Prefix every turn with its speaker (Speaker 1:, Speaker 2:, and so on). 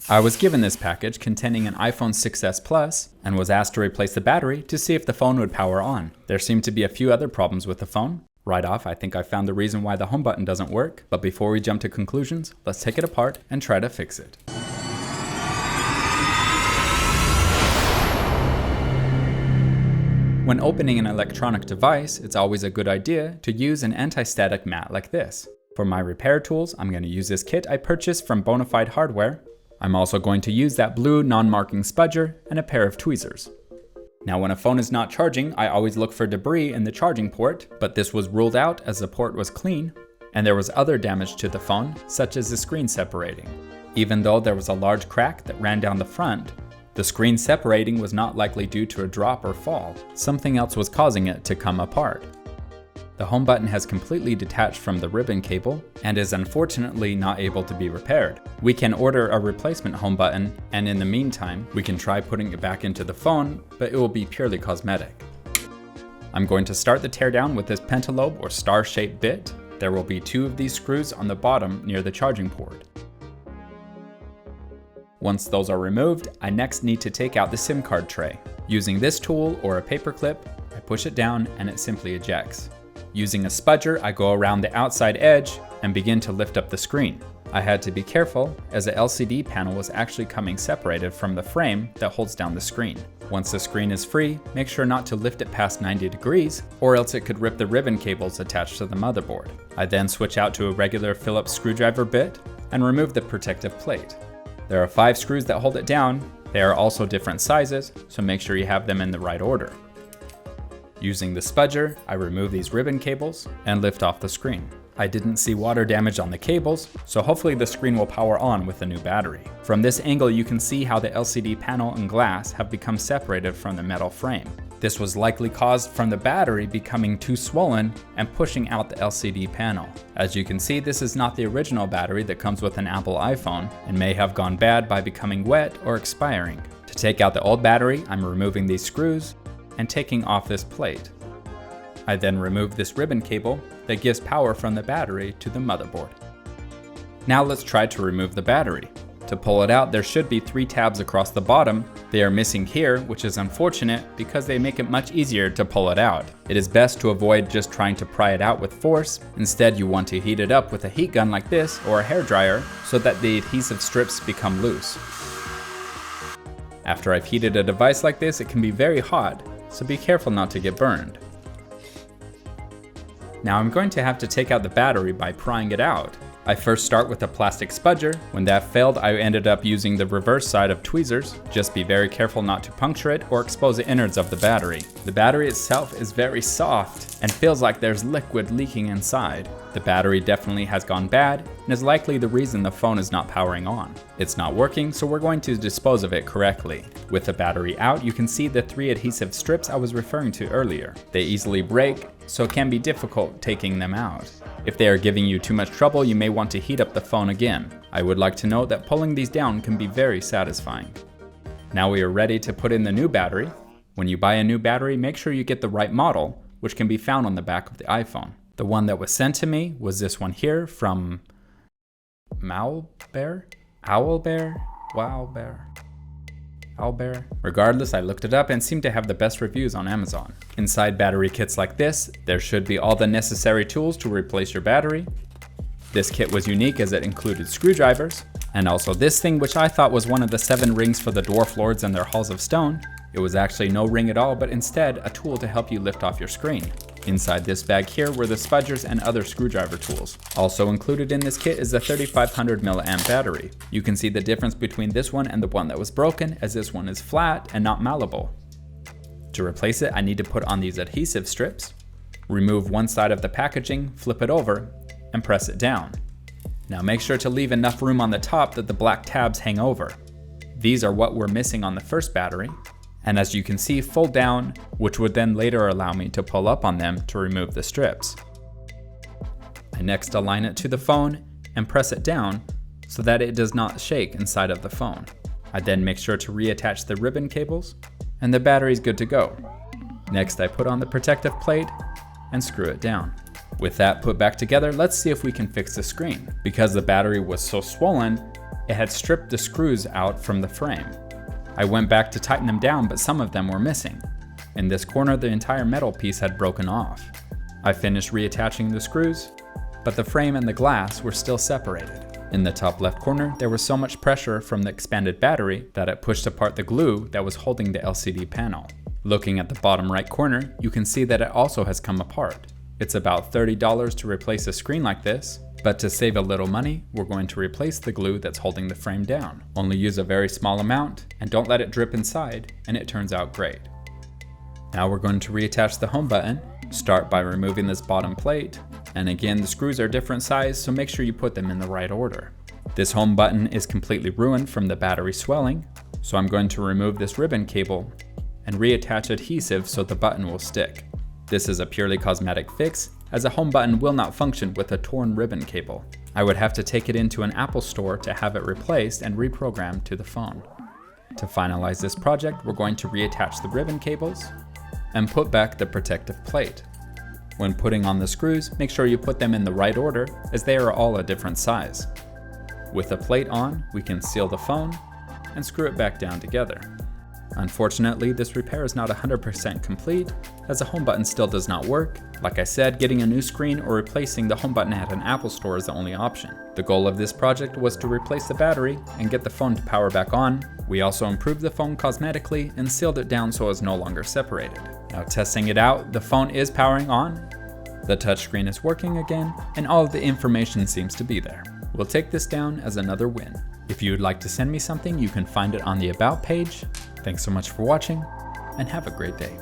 Speaker 1: I was given this package containing an iPhone 6s Plus and was asked to replace the battery to see if the phone would power on. There seemed to be a few other problems with the phone. Right off, I think I found the reason why the home button doesn't work, but before we jump to conclusions, let's take it apart and try to fix it. When opening an electronic device, it's always a good idea to use an anti-static mat like this. For my repair tools, I'm going to use this kit I purchased from Bonafide Hardware. I'm also going to use that blue non-marking spudger and a pair of tweezers. Now when a phone is not charging, I always look for debris in the charging port, but this was ruled out as the port was clean, and there was other damage to the phone, such as the screen separating. Even though there was a large crack that ran down the front, the screen separating was not likely due to a drop or fall. Something else was causing it to come apart. The home button has completely detached from the ribbon cable and is unfortunately not able to be repaired. We can order a replacement home button, and in the meantime, we can try putting it back into the phone, but it will be purely cosmetic. I'm going to start the teardown with this pentalobe or star-shaped bit. There will be 2 of these screws on the bottom near the charging port. Once those are removed, I next need to take out the SIM card tray. Using this tool or a paper clip, I push it down and it simply ejects. Using a spudger, I go around the outside edge and begin to lift up the screen. I had to be careful as the LCD panel was actually coming separated from the frame that holds down the screen. Once the screen is free, make sure not to lift it past 90 degrees or else it could rip the ribbon cables attached to the motherboard. I then switch out to a regular Phillips screwdriver bit and remove the protective plate. There are 5 screws that hold it down. They are also different sizes, so make sure you have them in the right order. Using the spudger, I remove these ribbon cables and lift off the screen. I didn't see water damage on the cables, so hopefully the screen will power on with the new battery. From this angle, you can see how the LCD panel and glass have become separated from the metal frame. This was likely caused from the battery becoming too swollen and pushing out the LCD panel. As you can see, this is not the original battery that comes with an Apple iPhone and may have gone bad by becoming wet or expiring. To take out the old battery, I'm removing these screws and taking off this plate. I then remove this ribbon cable that gives power from the battery to the motherboard. Now let's try to remove the battery. To pull it out, there should be 3 tabs across the bottom. They are missing here, which is unfortunate because they make it much easier to pull it out. It is best to avoid just trying to pry it out with force. Instead, you want to heat it up with a heat gun like this or a hairdryer so that the adhesive strips become loose. After I've heated a device like this, it can be very hot, so be careful not to get burned. Now I'm going to have to take out the battery by prying it out. I first start with a plastic spudger. When that failed, I ended up using the reverse side of tweezers. Just be very careful not to puncture it or expose the innards of the battery. The battery itself is very soft and feels like there's liquid leaking inside. The battery definitely has gone bad and is likely the reason the phone is not powering on. It's not working, so we're going to dispose of it correctly. With the battery out, you can see the 3 adhesive strips I was referring to earlier. They easily break, so it can be difficult taking them out. If they are giving you too much trouble, you may want to heat up the phone again. I would like to note that pulling these down can be very satisfying. Now we are ready to put in the new battery. When you buy a new battery, make sure you get the right model, which can be found on the back of the iPhone. The one that was sent to me was this one here from Owlbear. Regardless, I looked it up and seemed to have the best reviews on Amazon. Inside battery kits like this, there should be all the necessary tools to replace your battery. This kit was unique as it included screwdrivers, and also this thing which I thought was one of the 7 rings for the Dwarf Lords and their Halls of Stone. It was actually no ring at all, but instead a tool to help you lift off your screen. Inside this bag here were the spudgers and other screwdriver tools. Also included in this kit is the 3500 mAh battery. You can see the difference between this one and the one that was broken, as this one is flat and not malleable. To replace it, I need to put on these adhesive strips, remove one side of the packaging, flip it over, and press it down. Now make sure to leave enough room on the top that the black tabs hang over. These are what were missing on the first battery, and as you can see, fold down, which would then later allow me to pull up on them to remove the strips. I next align it to the phone and press it down so that it does not shake inside of the phone. I then make sure to reattach the ribbon cables, and the battery is good to go. Next, I put on the protective plate and screw it down. With that put back together, let's see if we can fix the screen. Because the battery was so swollen, it had stripped the screws out from the frame. I went back to tighten them down, but some of them were missing. In this corner, the entire metal piece had broken off. I finished reattaching the screws, but the frame and the glass were still separated. In the top left corner, there was so much pressure from the expanded battery that it pushed apart the glue that was holding the LCD panel. Looking at the bottom right corner, you can see that it also has come apart. It's about $30 to replace a screen like this, but to save a little money, we're going to replace the glue that's holding the frame down. Only use a very small amount and don't let it drip inside, and it turns out great. Now we're going to reattach the home button. Start by removing this bottom plate, and again the screws are different size, so make sure you put them in the right order. This home button is completely ruined from the battery swelling, so I'm going to remove this ribbon cable and reattach adhesive so the button will stick. This is a purely cosmetic fix, as a home button will not function with a torn ribbon cable. I would have to take it into an Apple store to have it replaced and reprogrammed to the phone. To finalize this project, we're going to reattach the ribbon cables and put back the protective plate. When putting on the screws, make sure you put them in the right order, as they are all a different size. With the plate on, we can seal the phone and screw it back down together. Unfortunately, this repair is not 100% complete, as the home button still does not work. Like I said, getting a new screen or replacing the home button at an Apple store is the only option. The goal of this project was to replace the battery and get the phone to power back on. We also improved the phone cosmetically and sealed it down so it's no longer separated. Now testing it out, the phone is powering on, the touchscreen is working again, and all of the information seems to be there. We'll take this down as another win. If you would like to send me something, you can find it on the About page. Thanks so much for watching, and have a great day.